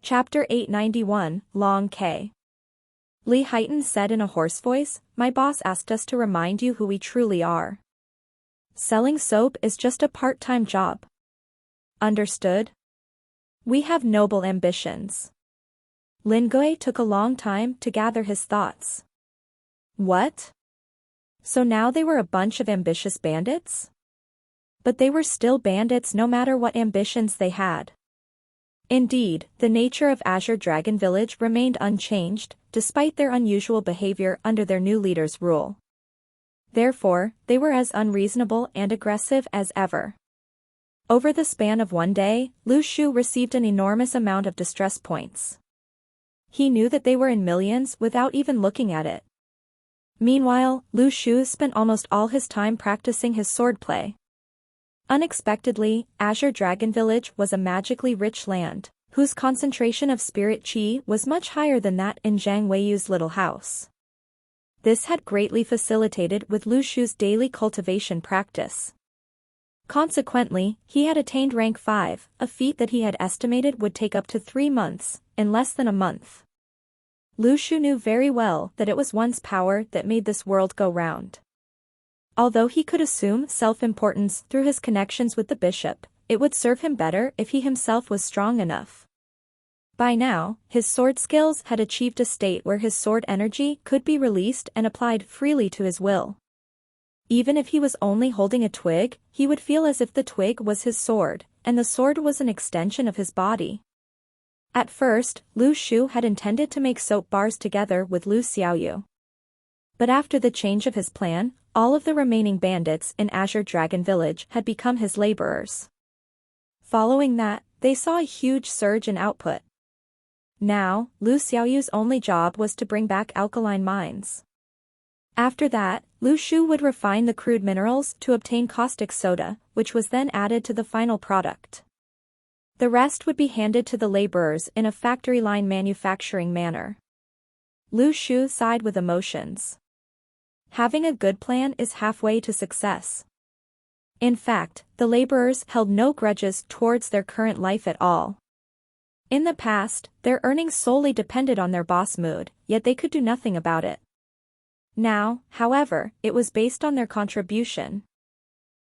Chapter 891, Long K. Lee Heighton said in a hoarse voice, "My boss asked us to remind you who we truly are. Selling soap is just a part-time job. Understood? We have noble ambitions." Lin-Gui took a long time to gather his thoughts. What? So now they were a bunch of ambitious bandits? But they were still bandits no matter what ambitions they had. Indeed, the nature of Azure Dragon Village remained unchanged, despite their unusual behavior under their new leader's rule. Therefore, they were as unreasonable and aggressive as ever. Over the span of one day, Lu Shu received an enormous amount of distress points. He knew that they were in millions without even looking at it. Meanwhile, Lu Shu spent almost all his time practicing his swordplay. Unexpectedly, Azure Dragon Village was a magically rich land, whose concentration of spirit qi was much higher than that in Zhang Weiyu's little house. This had greatly facilitated with Lu Shu's daily cultivation practice. Consequently, he had attained rank 5, a feat that he had estimated would take up to 3 months, in less than a month. Lu Shu knew very well that it was one's power that made this world go round. Although he could assume self-importance through his connections with the bishop, it would serve him better if he himself was strong enough. By now, his sword skills had achieved a state where his sword energy could be released and applied freely to his will. Even if he was only holding a twig, he would feel as if the twig was his sword, and the sword was an extension of his body. At first, Lu Shu had intended to make soap bars together with Lu Xiaoyu. But after the change of his plan, all of the remaining bandits in Azure Dragon Village had become his laborers. Following that, they saw a huge surge in output. Now, Lu Xiaoyu's only job was to bring back alkaline mines. After that, Lu Shu would refine the crude minerals to obtain caustic soda, which was then added to the final product. The rest would be handed to the laborers in a factory line manufacturing manner. Lu Shu sighed with emotions. Having a good plan is halfway to success. In fact, the laborers held no grudges towards their current life at all. In the past, their earnings solely depended on their boss' mood, yet they could do nothing about it. Now, however, it was based on their contribution.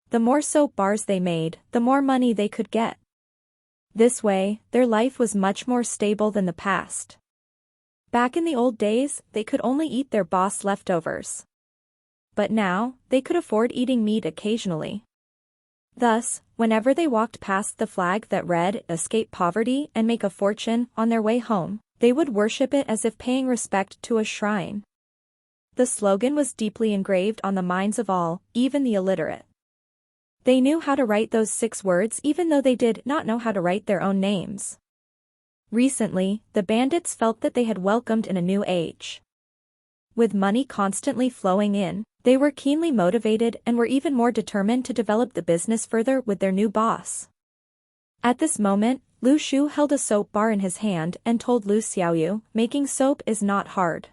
The more soap bars they made, the more money they could get. This way, their life was much more stable than the past. Back in the old days, they could only eat their boss' leftovers. But now, they could afford eating meat occasionally. Thus, whenever they walked past the flag that read, "Escape Poverty and Make a Fortune," on their way home, they would worship it as if paying respect to a shrine. The slogan was deeply engraved on the minds of all, even the illiterate. They knew how to write those 6 words even though they did not know how to write their own names. Recently, the bandits felt that they had welcomed in a new age. With money constantly flowing in, they were keenly motivated and were even more determined to develop the business further with their new boss. At this moment, Lu Shu held a soap bar in his hand and told Lu Xiaoyu, "Making soap is not hard.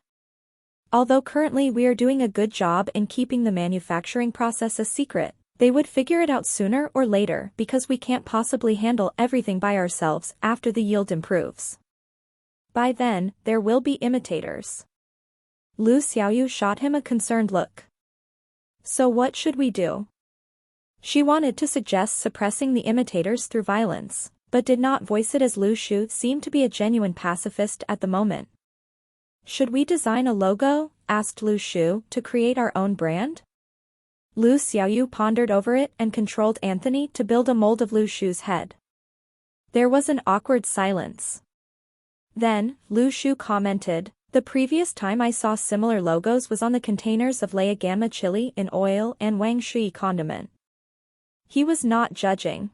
Although currently we are doing a good job in keeping the manufacturing process a secret, they would figure it out sooner or later because we can't possibly handle everything by ourselves after the yield improves. By then, there will be imitators." Lu Xiaoyu shot him a concerned look. "So what should we do?" She wanted to suggest suppressing the imitators through violence, but did not voice it as Lu Shu seemed to be a genuine pacifist at the moment. "Should we design a logo?" asked Lu Shu, "to create our own brand?" Lu Xiaoyu pondered over it and controlled Anthony to build a mold of Lu Shu's head. There was an awkward silence. Then, Lu Shu commented, "The previous time I saw similar logos was on the containers of Lea Gamma chili in oil and Wang Shui condiment." He was not judging.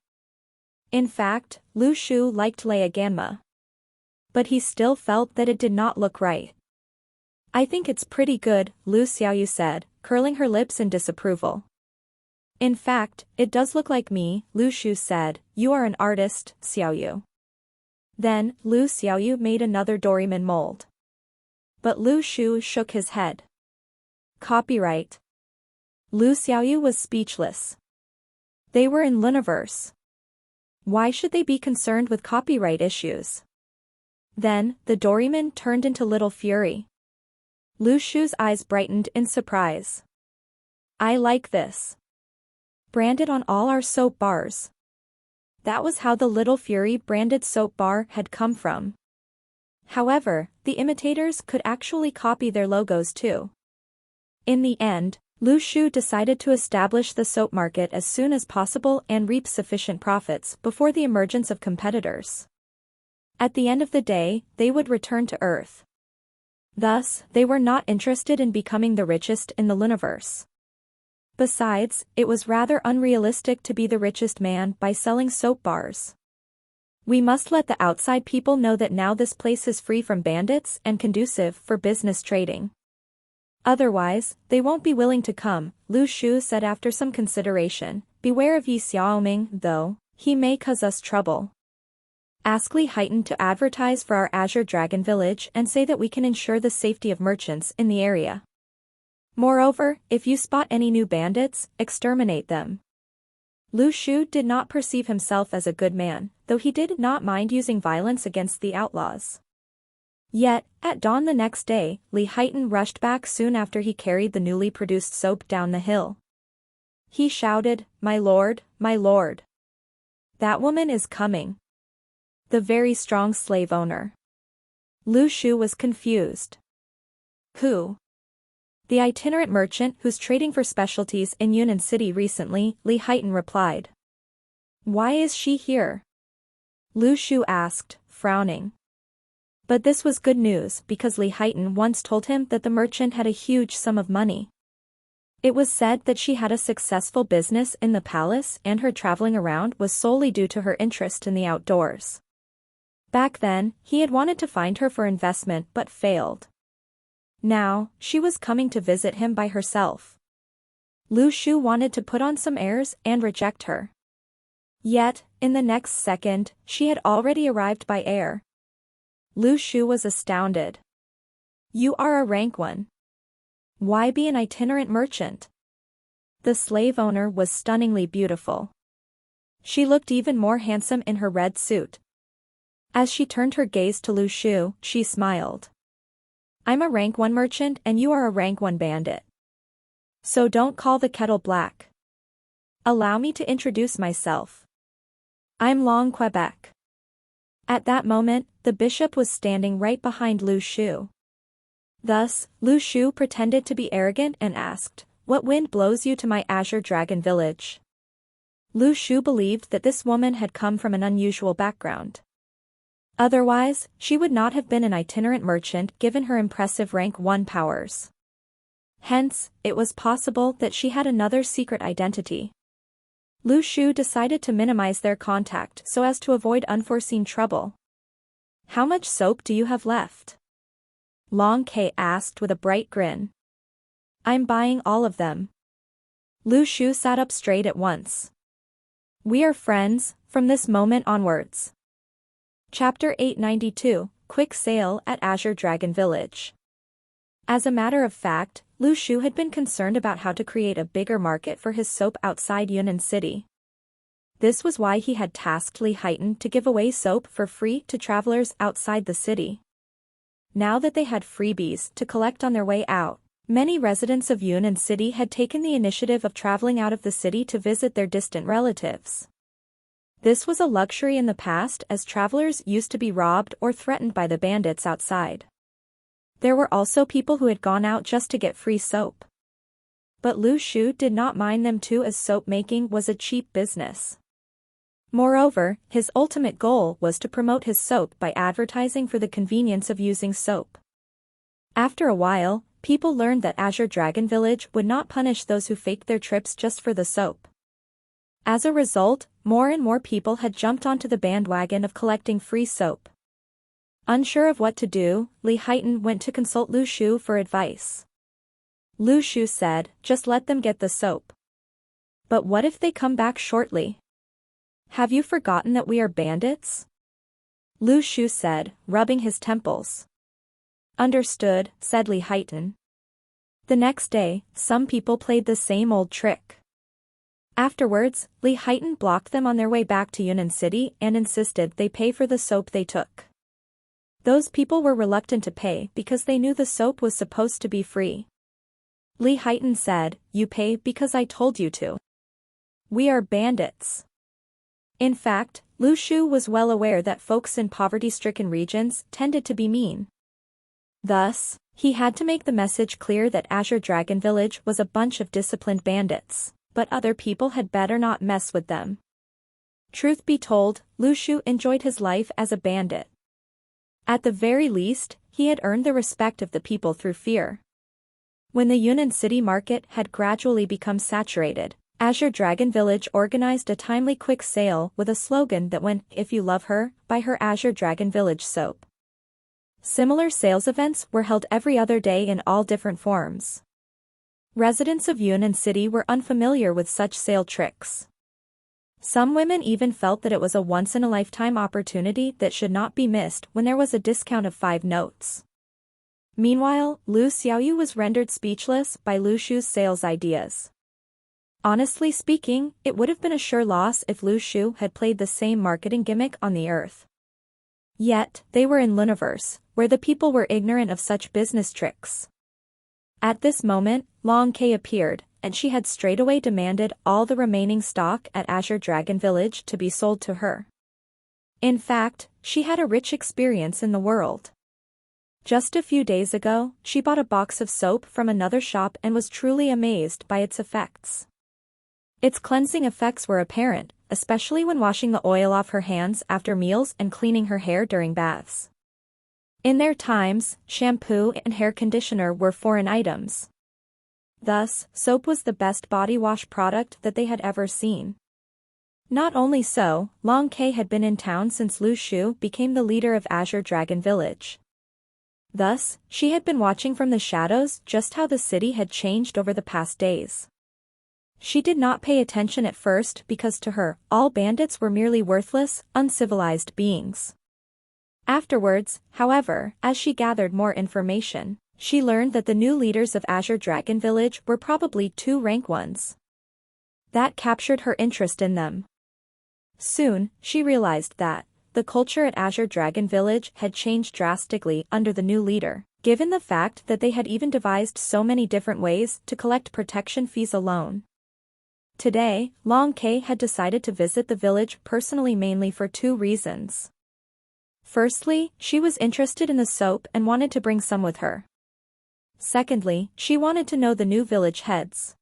In fact, Lu Shu liked Lea Gamma. But he still felt that it did not look right. "I think it's pretty good," Lu Xiaoyu said, curling her lips in disapproval. "In fact, it does look like me," Lu Shu said. "You are an artist, Xiaoyu." Then, Lu Xiaoyu made another Doraemon mold. But Lu Shu shook his head. "Copyright." Lu Xiaoyu was speechless. They were in Luniverse. Why should they be concerned with copyright issues? Then, the doryman turned into Little Fury. Lu Shu's eyes brightened in surprise. I like this. Branded on all our soap bars. That was how the Little Fury branded soap bar had come from. However, the imitators could actually copy their logos too. In the end, Lu Shu decided to establish the soap market as soon as possible and reap sufficient profits before the emergence of competitors. At the end of the day, they would return to Earth. Thus, they were not interested in becoming the richest in the universe. Besides, it was rather unrealistic to be the richest man by selling soap bars. We must let the outside people know that now this place is free from bandits and conducive for business trading. Otherwise, they won't be willing to come, Lu Shu said after some consideration. Beware of Yi Xiaoming, though, he may cause us trouble. Ask Li Haitan to advertise for our Azure Dragon Village and say that we can ensure the safety of merchants in the area. Moreover, if you spot any new bandits, exterminate them. Lu Shu did not perceive himself as a good man, though he did not mind using violence against the outlaws. Yet, at dawn the next day, Li Haitan rushed back soon after he carried the newly produced soap down the hill. He shouted, my lord, my lord. That woman is coming. The very strong slave owner. Lu Shu was confused. Who? The itinerant merchant who's trading for specialties in Yunnan City recently, Li Haitan replied. Why is she here? Lu Shu asked, frowning. But this was good news because Li Haitan once told him that the merchant had a huge sum of money. It was said that she had a successful business in the palace and her traveling around was solely due to her interest in the outdoors. Back then, he had wanted to find her for investment but failed. Now, she was coming to visit him by herself. Lu Shu wanted to put on some airs and reject her. Yet, in the next second, she had already arrived by air. Lu Shu was astounded. You are a rank one. Why be an itinerant merchant? The slave owner was stunningly beautiful. She looked even more handsome in her red suit. As she turned her gaze to Lu Shu, she smiled. I'm a rank 1 merchant and you are a rank 1 bandit. So don't call the kettle black. Allow me to introduce myself. I'm Long Quebec. At that moment, the bishop was standing right behind Lu Shu. Thus, Lu Shu pretended to be arrogant and asked, what wind blows you to my Azure Dragon Village? Lu Shu believed that this woman had come from an unusual background. Otherwise, she would not have been an itinerant merchant given her impressive rank 1 powers. Hence, it was possible that she had another secret identity. Lu Shu decided to minimize their contact so as to avoid unforeseen trouble. How much soap do you have left? Long K asked with a bright grin. I'm buying all of them. Lu Shu sat up straight at once. We are friends, from this moment onwards. Chapter 892, Quick Sale at Azure Dragon Village. As a matter of fact, Lu Shu had been concerned about how to create a bigger market for his soap outside Yunnan City. This was why he had tasked Li Haitan to give away soap for free to travelers outside the city. Now that they had freebies to collect on their way out, many residents of Yunnan City had taken the initiative of traveling out of the city to visit their distant relatives. This was a luxury in the past as travelers used to be robbed or threatened by the bandits outside. There were also people who had gone out just to get free soap. But Lu Shu did not mind them too as soap making was a cheap business. Moreover, his ultimate goal was to promote his soap by advertising for the convenience of using soap. After a while, people learned that Azure Dragon Village would not punish those who faked their trips just for the soap. As a result, more and more people had jumped onto the bandwagon of collecting free soap. Unsure of what to do, Li Haitan went to consult Lu Shu for advice. Lu Shu said, just let them get the soap. But what if they come back shortly? Have you forgotten that we are bandits? Lu Shu said, rubbing his temples. Understood, said Li Haitan. The next day, some people played the same old trick. Afterwards, Li Haitan blocked them on their way back to Yunnan City and insisted they pay for the soap they took. Those people were reluctant to pay because they knew the soap was supposed to be free. Lee Heighton said, "You pay because I told you to. We are bandits." In fact, Lu Shu was well aware that folks in poverty-stricken regions tended to be mean. Thus, he had to make the message clear that Azure Dragon Village was a bunch of disciplined bandits, but other people had better not mess with them. Truth be told, Lu Shu enjoyed his life as a bandit. At the very least, he had earned the respect of the people through fear. When the Yunnan city market had gradually become saturated, Azure Dragon Village organized a timely quick sale with a slogan that went, "If you love her, buy her Azure Dragon Village soap." Similar sales events were held every other day in all different forms. Residents of Yunnan City were unfamiliar with such sale tricks. Some women even felt that it was a once-in-a-lifetime opportunity that should not be missed when there was a discount of 5 notes. Meanwhile, Lu Xiaoyu was rendered speechless by Lu Shu's sales ideas. Honestly speaking, it would have been a sure loss if Lu Shu had played the same marketing gimmick on the Earth. Yet, they were in Luniverse, where the people were ignorant of such business tricks. At this moment, Long Kei appeared, and she had straightaway demanded all the remaining stock at Azure Dragon Village to be sold to her. In fact, she had a rich experience in the world. Just a few days ago, she bought a box of soap from another shop and was truly amazed by its effects. Its cleansing effects were apparent, especially when washing the oil off her hands after meals and cleaning her hair during baths. In their times, shampoo and hair conditioner were foreign items. Thus, soap was the best body wash product that they had ever seen. Not only so, Long Kei had been in town since Lu Shu became the leader of Azure Dragon Village. Thus, she had been watching from the shadows just how the city had changed over the past days. She did not pay attention at first because to her, all bandits were merely worthless, uncivilized beings. Afterwards, however, as she gathered more information, she learned that the new leaders of Azure Dragon Village were probably 2 rank ones. That captured her interest in them. Soon, she realized that the culture at Azure Dragon Village had changed drastically under the new leader, given the fact that they had even devised so many different ways to collect protection fees alone. Today, Long Kei had decided to visit the village personally mainly for 2 reasons. Firstly, she was interested in the soap and wanted to bring some with her. Secondly, she wanted to know the new village heads.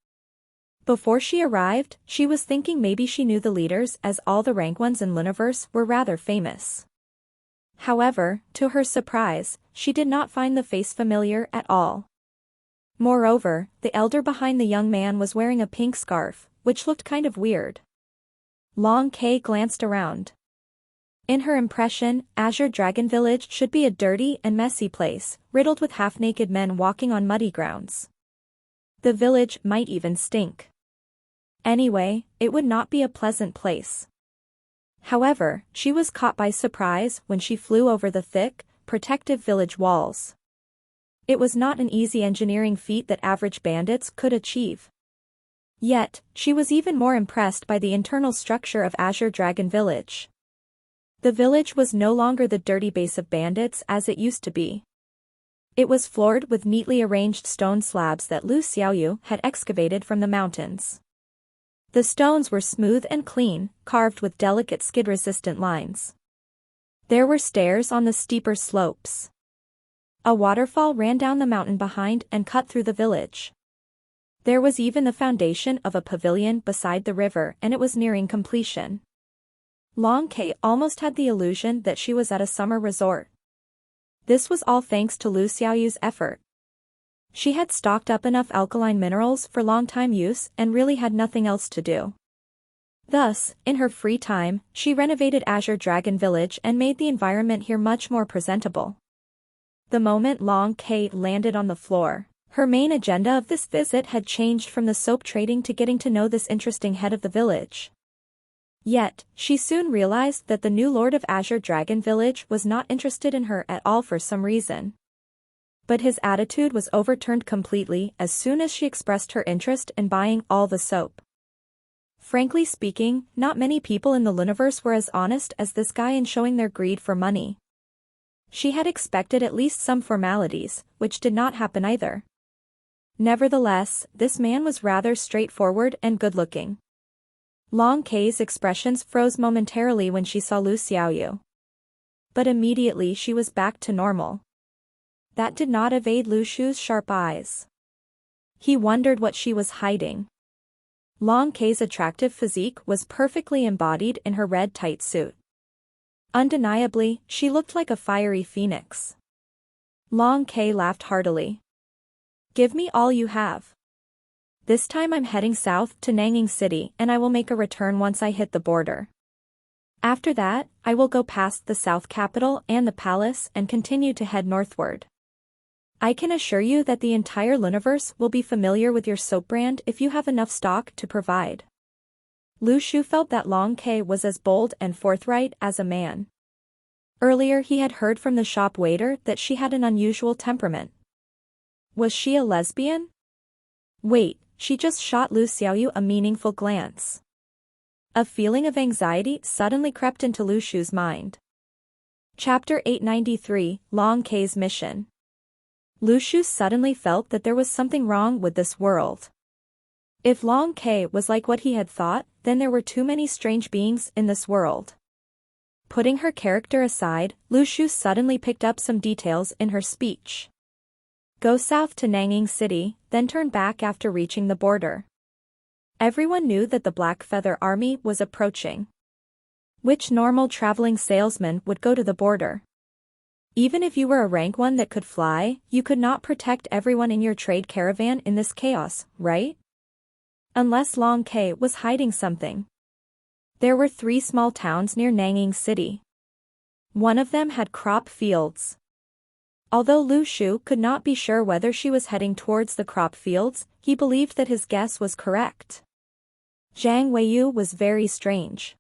Before she arrived, she was thinking maybe she knew the leaders as all the rank ones in Luniverse were rather famous. However, to her surprise, she did not find the face familiar at all. Moreover, the elder behind the young man was wearing a pink scarf, which looked kind of weird. Long Kei glanced around. In her impression, Azure Dragon Village should be a dirty and messy place, riddled with half-naked men walking on muddy grounds. The village might even stink. Anyway, it would not be a pleasant place. However, she was caught by surprise when she flew over the thick, protective village walls. It was not an easy engineering feat that average bandits could achieve. Yet, she was even more impressed by the internal structure of Azure Dragon Village. The village was no longer the dirty base of bandits as it used to be. It was floored with neatly arranged stone slabs that Lu Xiaoyu had excavated from the mountains. The stones were smooth and clean, carved with delicate skid-resistant lines. There were stairs on the steeper slopes. A waterfall ran down the mountain behind and cut through the village. There was even the foundation of a pavilion beside the river, and it was nearing completion. Long Kei almost had the illusion that she was at a summer resort. This was all thanks to Lu Xiaoyu's effort. She had stocked up enough alkaline minerals for long-time use and really had nothing else to do. Thus, in her free time, she renovated Azure Dragon Village and made the environment here much more presentable. The moment Long Kei landed on the floor, her main agenda of this visit had changed from the soap trading to getting to know this interesting head of the village. Yet, she soon realized that the new lord of Azure Dragon Village was not interested in her at all for some reason. But his attitude was overturned completely as soon as she expressed her interest in buying all the soap. Frankly speaking, not many people in the Luniverse were as honest as this guy in showing their greed for money. She had expected at least some formalities, which did not happen either. Nevertheless, this man was rather straightforward and good-looking. Long Kei's expressions froze momentarily when she saw Lu Xiaoyu. But immediately she was back to normal. That did not evade Lu Shu's sharp eyes. He wondered what she was hiding. Long Kei's attractive physique was perfectly embodied in her red tight suit. Undeniably, she looked like a fiery phoenix. Long Kei laughed heartily. Give me all you have. This time I'm heading south to Nanging City and I will make a return once I hit the border. After that, I will go past the south capital and the palace and continue to head northward. I can assure you that the entire Luniverse will be familiar with your soap brand if you have enough stock to provide. Lu Shu felt that Long Kei was as bold and forthright as a man. Earlier he had heard from the shop waiter that she had an unusual temperament. Was she a lesbian? Wait, she just shot Lu Xiaoyu a meaningful glance. A feeling of anxiety suddenly crept into Lu Shu's mind. Chapter 893, Long Kei's Mission. Lu Shu suddenly felt that there was something wrong with this world. If Long Kei was like what he had thought, then there were too many strange beings in this world. Putting her character aside, Lu Shu suddenly picked up some details in her speech. Go south to Nanging City, then turn back after reaching the border. Everyone knew that the Black Feather Army was approaching. Which normal traveling salesman would go to the border? Even if you were a rank 1 that could fly, you could not protect everyone in your trade caravan in this chaos, right? Unless Long Kei was hiding something. There were 3 small towns near Nanging City. One of them had crop fields. Although Lu Shu could not be sure whether she was heading towards the crop fields, he believed that his guess was correct. Zhang Weiyu was very strange.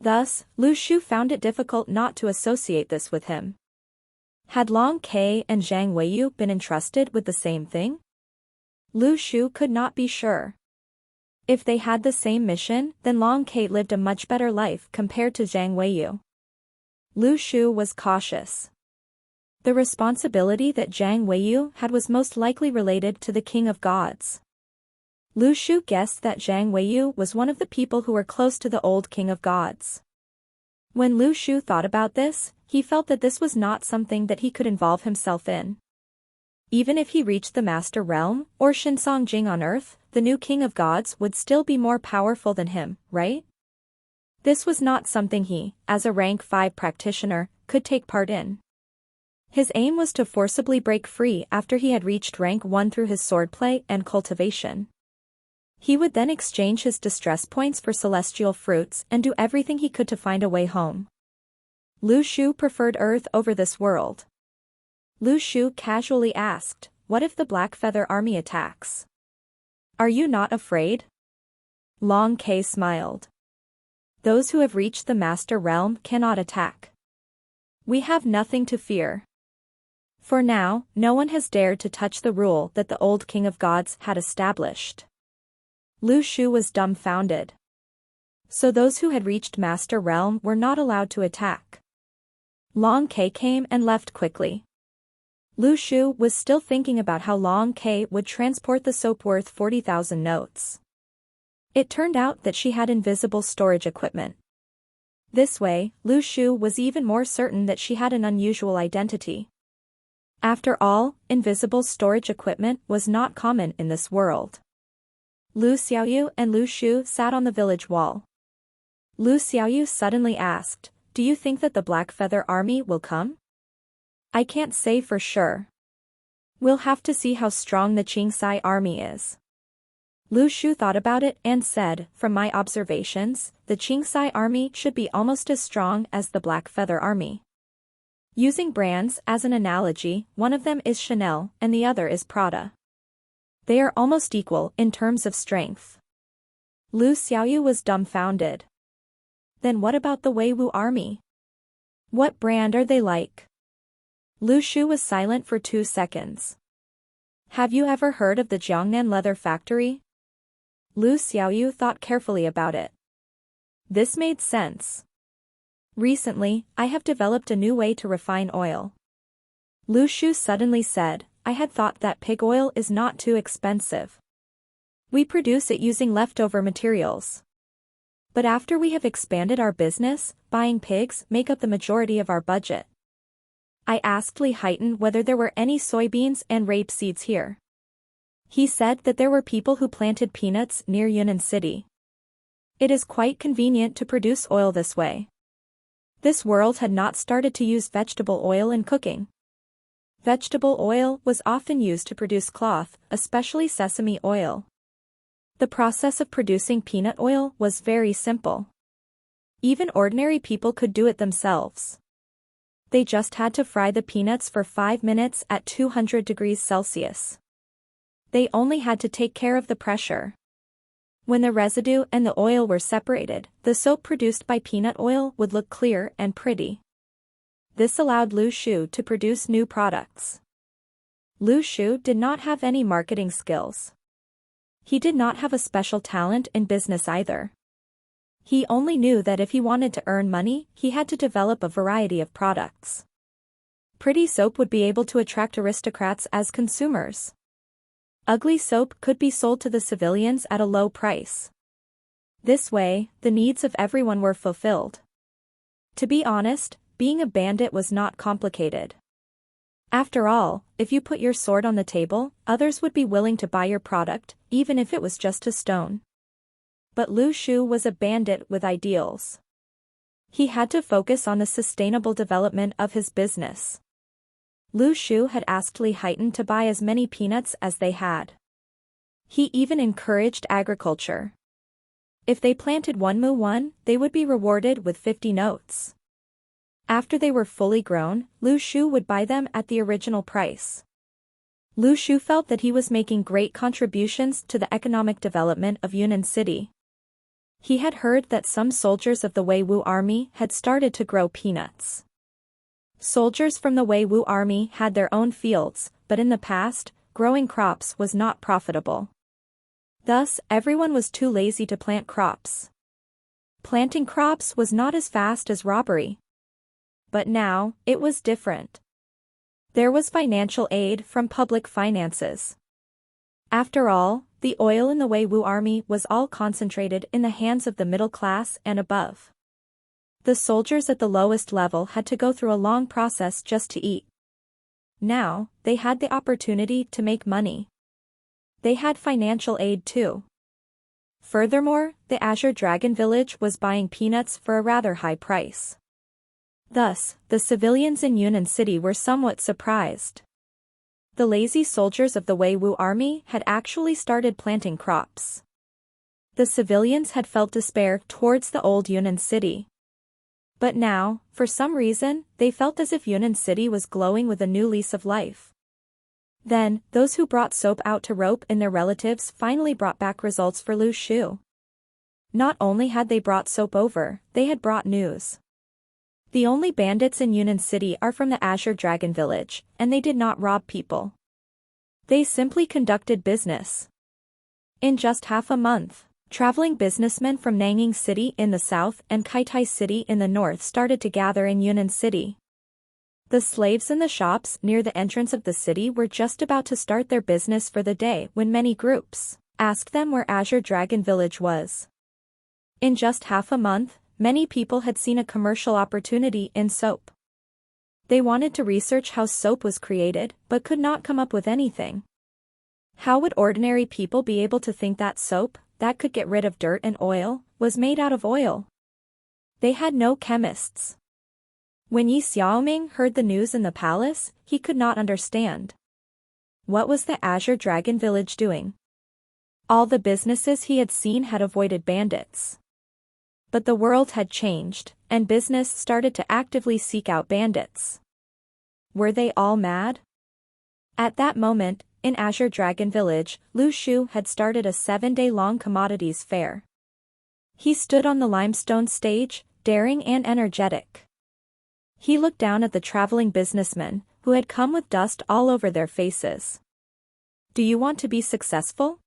Thus, Lu Shu found it difficult not to associate this with him. Had Long Kei and Zhang Weiyu been entrusted with the same thing? Lu Shu could not be sure. If they had the same mission, then Long Kei lived a much better life compared to Zhang Weiyu. Lu Shu was cautious. The responsibility that Zhang Weiyu had was most likely related to the King of Gods. Lu Shu guessed that Zhang Weiyu was one of the people who were close to the old King of Gods. When Lu Shu thought about this, he felt that this was not something that he could involve himself in. Even if he reached the Master Realm, or Shinsong Jing on Earth, the new King of Gods would still be more powerful than him, right? This was not something he, as a rank 5 practitioner, could take part in. His aim was to forcibly break free after he had reached rank 1 through his swordplay and cultivation. He would then exchange his distress points for celestial fruits and do everything he could to find a way home. Lu Shu preferred Earth over this world. Lu Shu casually asked, "What if the Black Feather Army attacks? Are you not afraid?" Long Kei smiled. Those who have reached the Master Realm cannot attack. We have nothing to fear. For now, no one has dared to touch the rule that the old King of Gods had established. Lu Shu was dumbfounded. So those who had reached Master Realm were not allowed to attack. Long Kei came and left quickly. Lu Shu was still thinking about how Long Kei would transport the soap worth 40,000 notes. It turned out that she had invisible storage equipment. This way, Lu Shu was even more certain that she had an unusual identity. After all, invisible storage equipment was not common in this world. Lu Xiaoyu and Lu Shu sat on the village wall. Lu Xiaoyu suddenly asked, "Do you think that the Black Feather Army will come?" "I can't say for sure. We'll have to see how strong the Qingsai army is." Lu Shu thought about it and said, "From my observations, the Qingsai army should be almost as strong as the Black Feather Army." Using brands as an analogy, one of them is Chanel and the other is Prada. They are almost equal in terms of strength. Lu Xiaoyu was dumbfounded. Then what about the Weiwu army? What brand are they like? Lu Shu was silent for 2 seconds. Have you ever heard of the Jiangnan leather factory? Lu Xiaoyu thought carefully about it. This made sense. Recently, I have developed a new way to refine oil. Lu Shu suddenly said, I had thought that pig oil is not too expensive. We produce it using leftover materials. But after we have expanded our business, buying pigs make up the majority of our budget. I asked Li Haitan whether there were any soybeans and rape seeds here. He said that there were people who planted peanuts near Yunnan City. It is quite convenient to produce oil this way. This world had not started to use vegetable oil in cooking. Vegetable oil was often used to produce cloth, especially sesame oil. The process of producing peanut oil was very simple. Even ordinary people could do it themselves. They just had to fry the peanuts for 5 minutes at 200 degrees Celsius. They only had to take care of the pressure. When the residue and the oil were separated, the soap produced by peanut oil would look clear and pretty. This allowed Lu Shu to produce new products. Lu Shu did not have any marketing skills. He did not have a special talent in business either. He only knew that if he wanted to earn money, he had to develop a variety of products. Pretty soap would be able to attract aristocrats as consumers. Ugly soap could be sold to the civilians at a low price. This way, the needs of everyone were fulfilled. To be honest, being a bandit was not complicated. After all, if you put your sword on the table, others would be willing to buy your product, even if it was just a stone. But Lu Shu was a bandit with ideals. He had to focus on the sustainable development of his business. Lu Shu had asked Li Haitan to buy as many peanuts as they had. He even encouraged agriculture. If they planted 1 mu, they would be rewarded with 50 notes. After they were fully grown, Lu Shu would buy them at the original price. Lu Shu felt that he was making great contributions to the economic development of Yunnan City. He had heard that some soldiers of the Weiwu army had started to grow peanuts. Soldiers from the Weiwu army had their own fields, but in the past, growing crops was not profitable. Thus, everyone was too lazy to plant crops. Planting crops was not as fast as robbery. But now, it was different. There was financial aid from public finances. After all, the oil in the Weiwu army was all concentrated in the hands of the middle class and above. The soldiers at the lowest level had to go through a long process just to eat. Now, they had the opportunity to make money. They had financial aid too. Furthermore, the Azure Dragon village was buying peanuts for a rather high price. Thus, the civilians in Yunnan City were somewhat surprised. The lazy soldiers of the Weiwu army had actually started planting crops. The civilians had felt despair towards the old Yunnan City. But now, for some reason, they felt as if Yunnan City was glowing with a new lease of life. Then, those who brought soap out to rope in their relatives finally brought back results for Lu Shu. Not only had they brought soap over, they had brought news. The only bandits in Yunnan City are from the Azure Dragon village, and they did not rob people. They simply conducted business. In just half a month, traveling businessmen from Nanjing City in the south and Kaitai City in the north started to gather in Yunnan City. The slaves in the shops near the entrance of the city were just about to start their business for the day when many groups asked them where Azure Dragon village was. In just half a month, many people had seen a commercial opportunity in soap. They wanted to research how soap was created, but could not come up with anything. How would ordinary people be able to think that soap, that could get rid of dirt and oil, was made out of oil? They had no chemists. When Yi Xiaoming heard the news in the palace, he could not understand. What was the Azure Dragon village doing? All the businesses he had seen had avoided bandits. But the world had changed, and business started to actively seek out bandits. Were they all mad? At that moment, in Azure Dragon Village, Lu Shu had started a 7-day-long commodities fair. He stood on the limestone stage, daring and energetic. He looked down at the traveling businessmen, who had come with dust all over their faces. Do you want to be successful?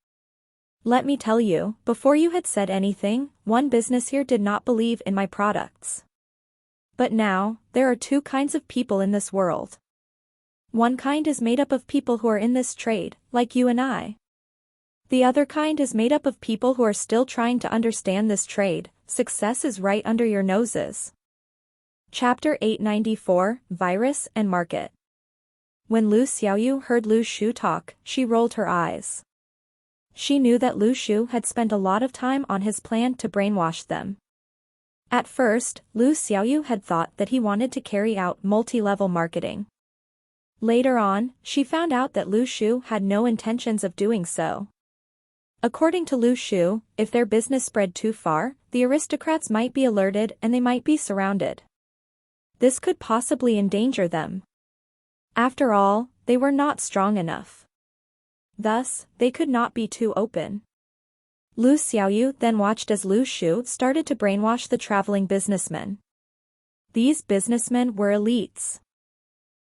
Let me tell you, before you had said anything, one business here did not believe in my products. But now, there are two kinds of people in this world. One kind is made up of people who are in this trade, like you and I. The other kind is made up of people who are still trying to understand this trade. Success is right under your noses. Chapter 894, Virus and Market. When Lu Xiaoyu heard Lu Shu talk, she rolled her eyes. She knew that Lu Shu had spent a lot of time on his plan to brainwash them. At first, Lu Xiaoyu had thought that he wanted to carry out multi-level marketing. Later on, she found out that Lu Shu had no intentions of doing so. According to Lu Shu, if their business spread too far, the aristocrats might be alerted and they might be surrounded. This could possibly endanger them. After all, they were not strong enough. Thus, they could not be too open. Lu Xiaoyu then watched as Lu Shu started to brainwash the traveling businessmen. These businessmen were elites.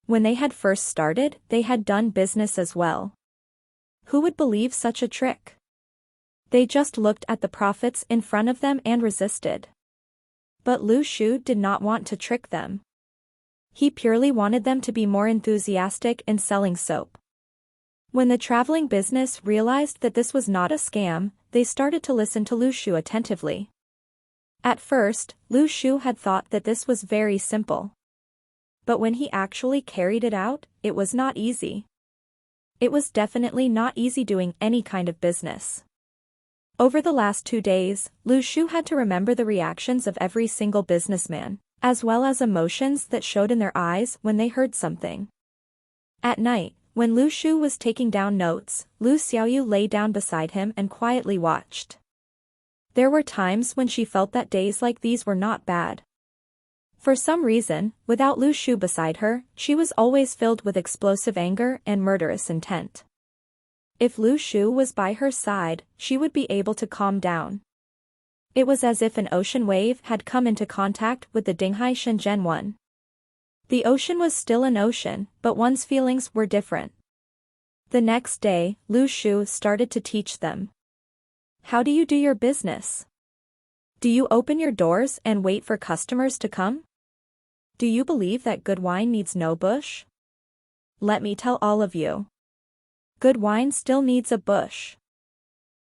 When they had first started, they had done business as well. Who would believe such a trick? They just looked at the profits in front of them and resisted. But Lu Shu did not want to trick them. He purely wanted them to be more enthusiastic in selling soap. When the traveling business realized that this was not a scam, they started to listen to Lu Shu attentively. At first, Lu Shu had thought that this was very simple. But when he actually carried it out, it was not easy. It was definitely not easy doing any kind of business. Over the last 2 days, Lu Shu had to remember the reactions of every single businessman, as well as emotions that showed in their eyes when they heard something. At night, when Lu Shu was taking down notes, Lu Xiaoyu lay down beside him and quietly watched. There were times when she felt that days like these were not bad. For some reason, without Lu Shu beside her, she was always filled with explosive anger and murderous intent. If Lu Shu was by her side, she would be able to calm down. It was as if an ocean wave had come into contact with the Dinghai Shenzhen one. The ocean was still an ocean, but one's feelings were different. The next day, Lu Shu started to teach them. How do you do your business? Do you open your doors and wait for customers to come? Do you believe that good wine needs no bush? Let me tell all of you. Good wine still needs a bush.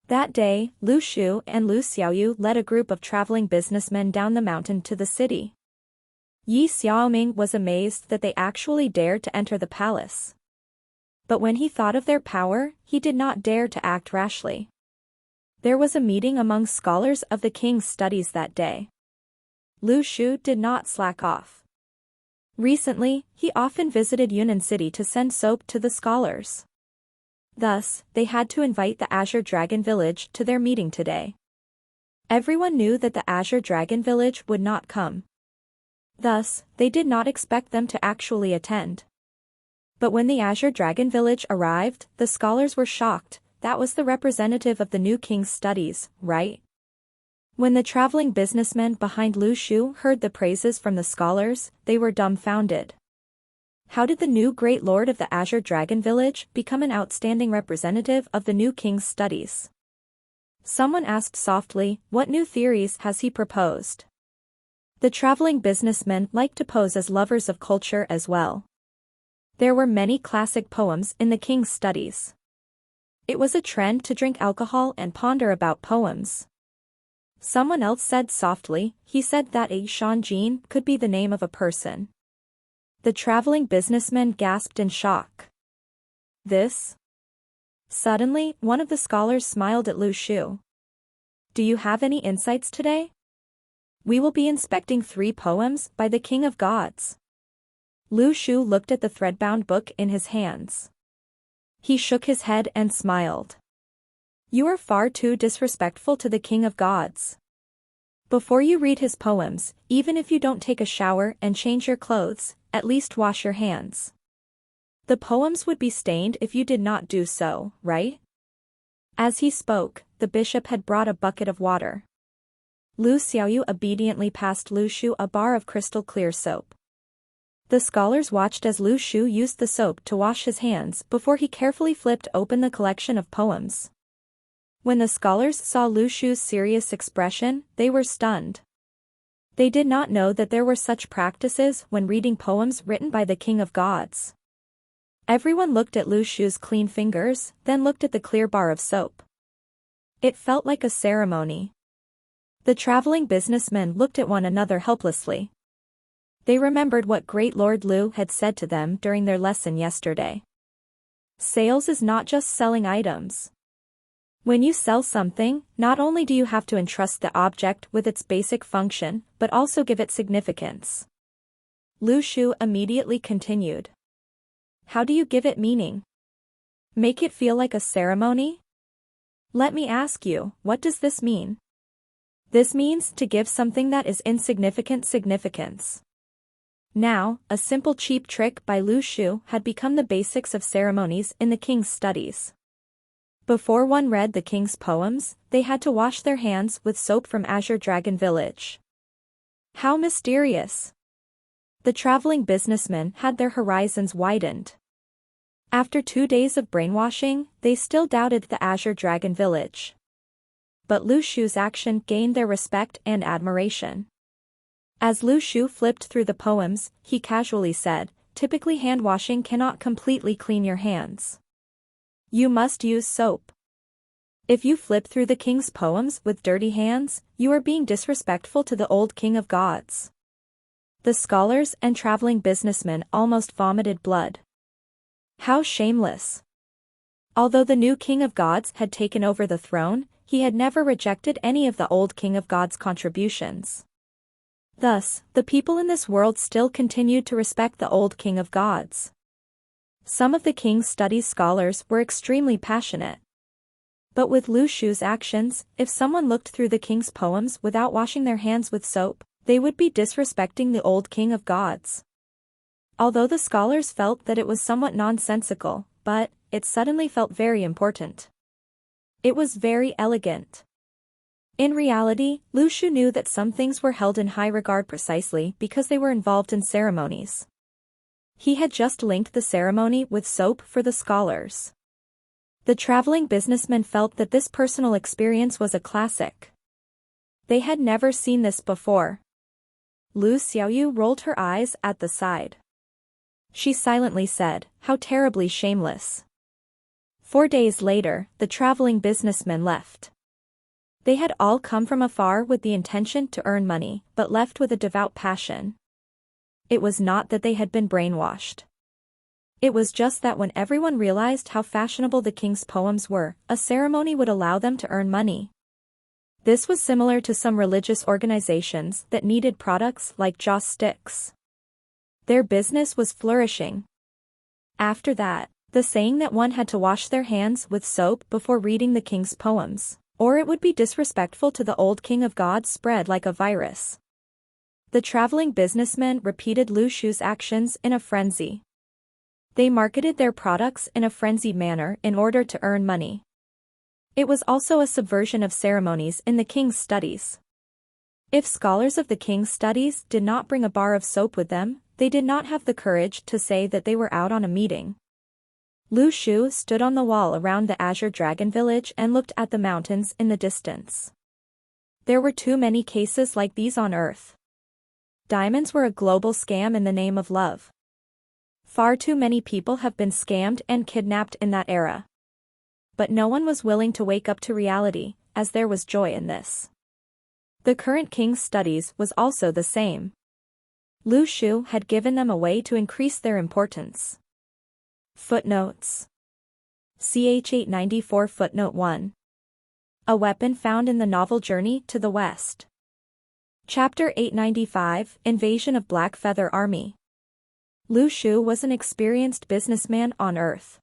That day, Lu Shu and Lu Xiaoyu led a group of traveling businessmen down the mountain to the city. Yi Xiaoming was amazed that they actually dared to enter the palace. But when he thought of their power, he did not dare to act rashly. There was a meeting among scholars of the king's studies that day. Lu Shu did not slack off. Recently, he often visited Yunnan City to send soap to the scholars. Thus, they had to invite the Azure Dragon Village to their meeting today. Everyone knew that the Azure Dragon Village would not come. Thus, they did not expect them to actually attend. But when the Azure Dragon Village arrived, the scholars were shocked. That was the representative of the new king's studies, right? When the traveling businessmen behind Lu Shu heard the praises from the scholars, they were dumbfounded. How did the new great lord of the Azure Dragon Village become an outstanding representative of the new king's studies? Someone asked softly, what new theories has he proposed? The traveling businessmen liked to pose as lovers of culture as well. There were many classic poems in the king's studies. It was a trend to drink alcohol and ponder about poems. Someone else said softly, he said that a Shanjin could be the name of a person. The traveling businessmen gasped in shock. This? Suddenly, one of the scholars smiled at Lu Shu. Do you have any insights today? We will be inspecting 3 poems by the King of Gods. Lu Shu looked at the thread-bound book in his hands. He shook his head and smiled. You are far too disrespectful to the King of Gods. Before you read his poems, even if you don't take a shower and change your clothes, at least wash your hands. The poems would be stained if you did not do so, right? As he spoke, the bishop had brought a bucket of water. Lu Xiaoyu obediently passed Lu Shu a bar of crystal-clear soap. The scholars watched as Lu Shu used the soap to wash his hands before he carefully flipped open the collection of poems. When the scholars saw Lu Shu's serious expression, they were stunned. They did not know that there were such practices when reading poems written by the king of gods. Everyone looked at Lu Shu's clean fingers, then looked at the clear bar of soap. It felt like a ceremony. The traveling businessmen looked at one another helplessly. They remembered what great Lord Lu had said to them during their lesson yesterday. Sales is not just selling items. When you sell something, not only do you have to entrust the object with its basic function, but also give it significance. Lu Shu immediately continued. How do you give it meaning? Make it feel like a ceremony? Let me ask you, what does this mean? This means to give something that is insignificant significance. Now, a simple cheap trick by Lu Shu had become the basics of ceremonies in the king's studies. Before one read the king's poems, they had to wash their hands with soap from Azure Dragon Village. How mysterious! The traveling businessmen had their horizons widened. After 2 days of brainwashing, they still doubted the Azure Dragon Village. But Lu Shu's action gained their respect and admiration. As Lu Shu flipped through the poems, he casually said, typically hand washing cannot completely clean your hands. You must use soap. If you flip through the king's poems with dirty hands, you are being disrespectful to the old king of gods. The scholars and traveling businessmen almost vomited blood. How shameless! Although the new king of gods had taken over the throne, he had never rejected any of the old king of gods' contributions. Thus, the people in this world still continued to respect the old king of gods. Some of the king's studies scholars were extremely passionate. But with Lu Shu's actions, if someone looked through the king's poems without washing their hands with soap, they would be disrespecting the old king of gods. Although the scholars felt that it was somewhat nonsensical, but it suddenly felt very important. It was very elegant. In reality, Lu Shu knew that some things were held in high regard precisely because they were involved in ceremonies. He had just linked the ceremony with soap for the scholars. The traveling businessmen felt that this personal experience was a classic. They had never seen this before. Lu Xiaoyu rolled her eyes at the side. She silently said, "How terribly shameless." 4 days later, the traveling businessmen left. They had all come from afar with the intention to earn money, but left with a devout passion. It was not that they had been brainwashed. It was just that when everyone realized how fashionable the king's poems were, a ceremony would allow them to earn money. This was similar to some religious organizations that needed products like joss sticks. Their business was flourishing. After that, the saying that one had to wash their hands with soap before reading the king's poems, or it would be disrespectful to the old king of gods, spread like a virus. The traveling businessmen repeated Lu Shu's actions in a frenzy. They marketed their products in a frenzied manner in order to earn money. It was also a subversion of ceremonies in the king's studies. If scholars of the king's studies did not bring a bar of soap with them, they did not have the courage to say that they were out on a meeting. Lu Shu stood on the wall around the Azure Dragon Village and looked at the mountains in the distance. There were too many cases like these on Earth. Diamonds were a global scam in the name of love. Far too many people have been scammed and kidnapped in that era. But no one was willing to wake up to reality, as there was joy in this. The current king's studies was also the same. Lu Shu had given them a way to increase their importance. Footnotes. Ch 894 Footnote 1. A weapon found in the novel Journey to the West. Chapter 895, Invasion of Black Feather Army. Lu Shu was an experienced businessman on Earth.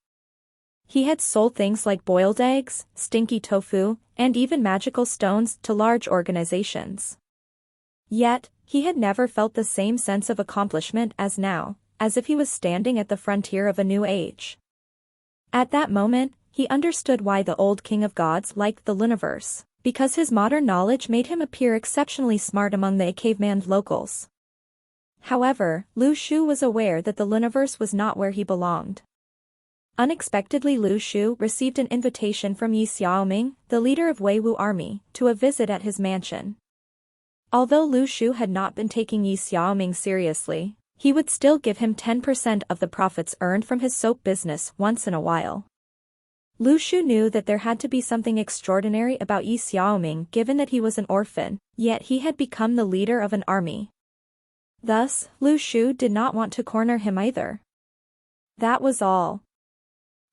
He had sold things like boiled eggs, stinky tofu, and even magical stones to large organizations. Yet, he had never felt the same sense of accomplishment as now, as if he was standing at the frontier of a new age. At that moment, he understood why the old king of gods liked the Luniverse, because his modern knowledge made him appear exceptionally smart among the caveman locals. However, Lu Shu was aware that the Luniverse was not where he belonged. Unexpectedly, Lu Shu received an invitation from Yi Xiaoming, the leader of Weiwu army, to a visit at his mansion. Although Lu Shu had not been taking Yi Xiaoming seriously, he would still give him 10% of the profits earned from his soap business once in a while. Lu Shu knew that there had to be something extraordinary about Yi Xiaoming given that he was an orphan, yet he had become the leader of an army. Thus, Lu Shu did not want to corner him either. That was all.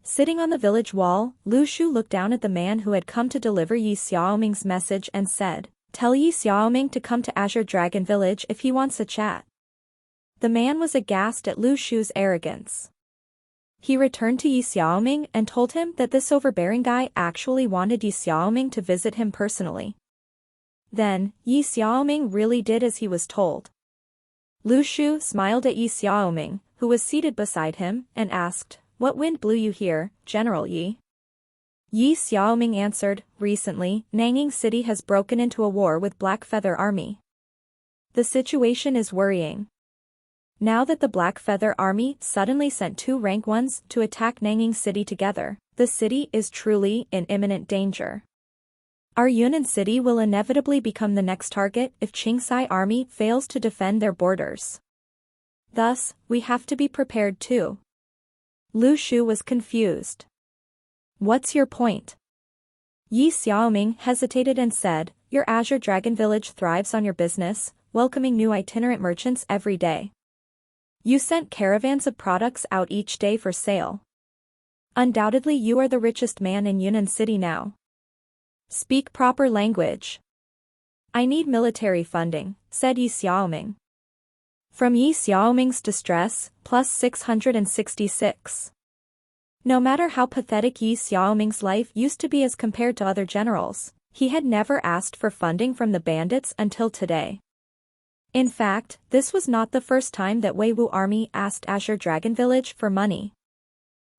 Sitting on the village wall, Lu Shu looked down at the man who had come to deliver Yi Xiaoming's message and said, "Tell Yi Xiaoming to come to Azure Dragon Village if he wants a chat." The man was aghast at Lu Shu's arrogance. He returned to Yi Xiaoming and told him that this overbearing guy actually wanted Yi Xiaoming to visit him personally. Then, Yi Xiaoming really did as he was told. Lu Shu smiled at Yi Xiaoming, who was seated beside him, and asked, "What wind blew you here, General Yi?" Yi Xiaoming answered, "Recently, Nanging City has broken into a war with Black Feather Army. The situation is worrying. Now that the Black Feather Army suddenly sent 2 rank 1s to attack Nanging City together, the city is truly in imminent danger. Our Yunnan City will inevitably become the next target if Qingsai Army fails to defend their borders. Thus, we have to be prepared too." Lu Shu was confused. "What's your point?" Yi Xiaoming hesitated and said, "Your Azure Dragon Village thrives on your business, welcoming new itinerant merchants every day. You sent caravans of products out each day for sale. Undoubtedly you are the richest man in Yunnan City now. Speak proper language." "I need military funding," said Yi Xiaoming. From Yi Xiaoming's distress, plus 666. No matter how pathetic Yi Xiaoming's life used to be as compared to other generals, he had never asked for funding from the bandits until today. In fact, this was not the first time that Weiwu Army asked Azure Dragon Village for money.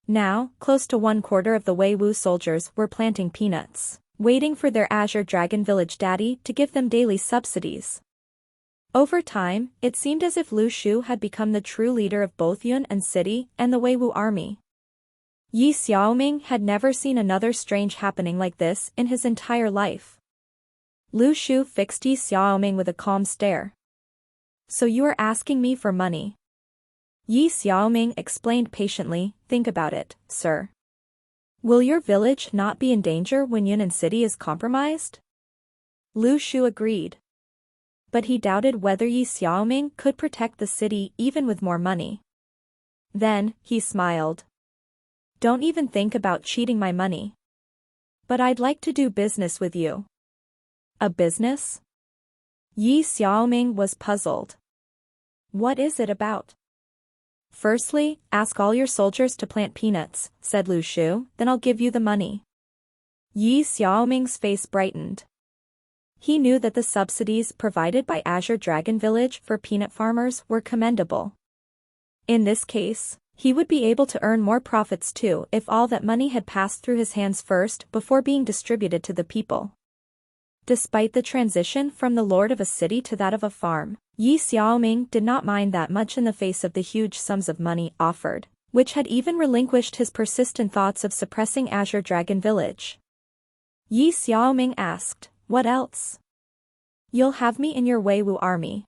Now, close to 1/4 of the Weiwu soldiers were planting peanuts, waiting for their Azure Dragon Village daddy to give them daily subsidies. Over time, it seemed as if Lu Shu had become the true leader of both Yunnan City and the Weiwu Army. Yi Xiaoming had never seen another strange happening like this in his entire life. Lu Shu fixed Yi Xiaoming with a calm stare. "So you are asking me for money?" Yi Xiaoming explained patiently, "Think about it, sir. Will your village not be in danger when Yunnan City is compromised?" Lu Shu agreed. But he doubted whether Yi Xiaoming could protect the city even with more money. Then, he smiled. "Don't even think about cheating my money. But I'd like to do business with you." "A business?" Yi Xiaoming was puzzled. "What is it about?" "Firstly, ask all your soldiers to plant peanuts," said Lu Shu, "then I'll give you the money." Yi Xiaoming's face brightened. He knew that the subsidies provided by Azure Dragon Village for peanut farmers were commendable. In this case, he would be able to earn more profits too if all that money had passed through his hands first before being distributed to the people. Despite the transition from the lord of a city to that of a farm, Yi Xiaoming did not mind that much in the face of the huge sums of money offered, which had even relinquished his persistent thoughts of suppressing Azure Dragon Village. Yi Xiaoming asked, "What else?" "You'll have me in your Weiwu army.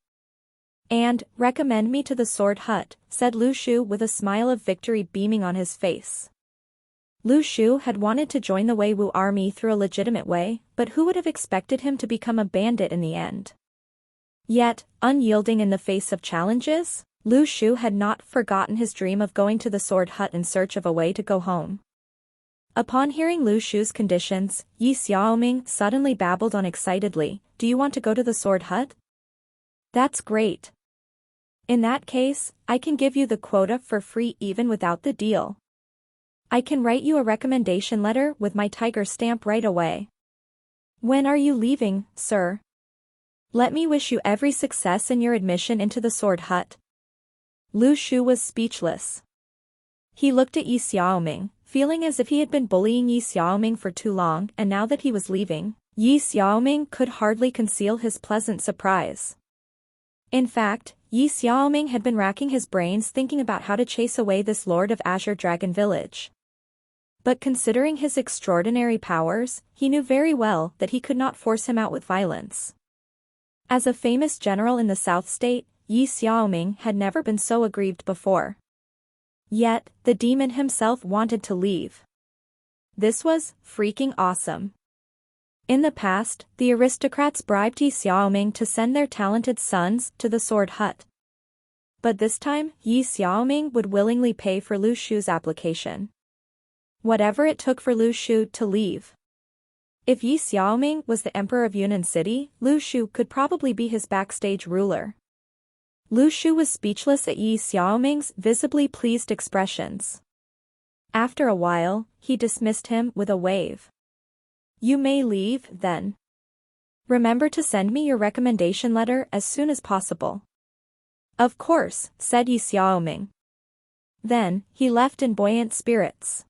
And, recommend me to the Sword Hut," said Lu Shu with a smile of victory beaming on his face. Lu Shu had wanted to join the Weiwu army through a legitimate way, but who would have expected him to become a bandit in the end? Yet, unyielding in the face of challenges, Lu Shu had not forgotten his dream of going to the Sword Hut in search of a way to go home. Upon hearing Lu Shu's conditions, Yi Xiaoming suddenly babbled on excitedly, "Do you want to go to the Sword Hut? That's great. In that case, I can give you the quota for free even without the deal. I can write you a recommendation letter with my tiger stamp right away. When are you leaving, sir? Let me wish you every success in your admission into the Sword Hut." Lu Shu was speechless. He looked at Yi Xiaoming, feeling as if he had been bullying Yi Xiaoming for too long, and now that he was leaving, Yi Xiaoming could hardly conceal his pleasant surprise. In fact, Yi Xiaoming had been racking his brains thinking about how to chase away this lord of Azure Dragon Village. But considering his extraordinary powers, he knew very well that he could not force him out with violence. As a famous general in the South State, Yi Xiaoming had never been so aggrieved before. Yet, the demon himself wanted to leave. This was freaking awesome. In the past, the aristocrats bribed Yi Xiaoming to send their talented sons to the sword hut. But this time, Yi Xiaoming would willingly pay for Lu Shu's application. Whatever it took for Lu Shu to leave. If Yi Xiaoming was the emperor of Yunnan City, Lu Shu could probably be his backstage ruler. Lu Shu was speechless at Yi Xiaoming's visibly pleased expressions. After a while, he dismissed him with a wave. You may leave, then. Remember to send me your recommendation letter as soon as possible. Of course, said Yi Xiaoming. Then, he left in buoyant spirits.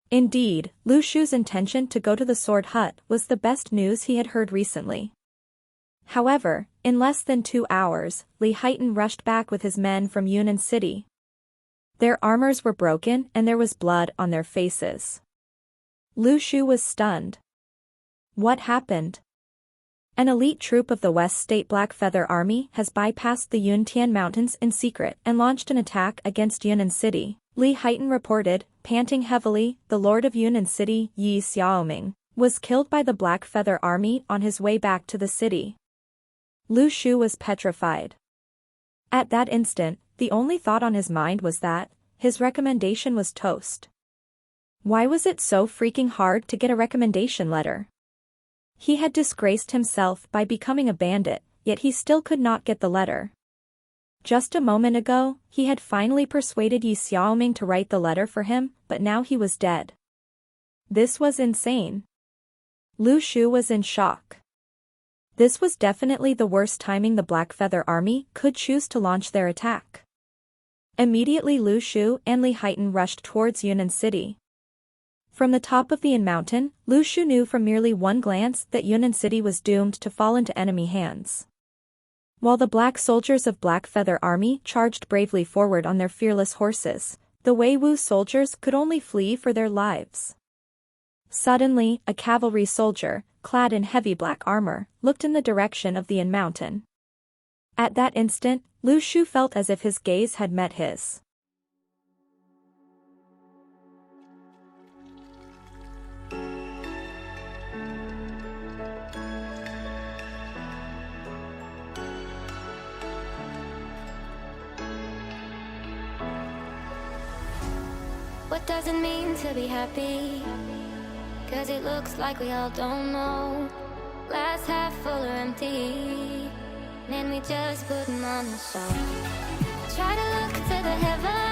Indeed, Lu Shu's intention to go to the sword hut was the best news he had heard recently. However, in less than 2 hours, Li Haitan rushed back with his men from Yunnan City. Their armors were broken and there was blood on their faces. Lu Shu was stunned. What happened? An elite troop of the West State Black Feather Army has bypassed the Yuntian Mountains in secret and launched an attack against Yunnan City, Li Haitan reported, panting heavily. The Lord of Yunnan City, Yi Xiaoming, was killed by the Black Feather Army on his way back to the city. Lu Shu was petrified. At that instant, the only thought on his mind was that his recommendation was toast. Why was it so freaking hard to get a recommendation letter? He had disgraced himself by becoming a bandit, yet he still could not get the letter. Just a moment ago, he had finally persuaded Yi Xiaoming to write the letter for him, but now he was dead. This was insane. Lu Shu was in shock. This was definitely the worst timing the Black Feather Army could choose to launch their attack. Immediately Lu Shu and Li Haitan rushed towards Yunnan City. From the top of the Yin Mountain, Lu Shu knew from merely one glance that Yunnan City was doomed to fall into enemy hands. While the black soldiers of Black Feather Army charged bravely forward on their fearless horses, the Wei Wu soldiers could only flee for their lives. Suddenly, a cavalry soldier, clad in heavy black armor, looked in the direction of the Yin Mountain. At that instant, Lu Shu felt as if his gaze had met his. What does it mean to be happy? 'Cause it looks like we all don't know. Glass half full or empty, and we just putting on the show. Try to look to the heavens.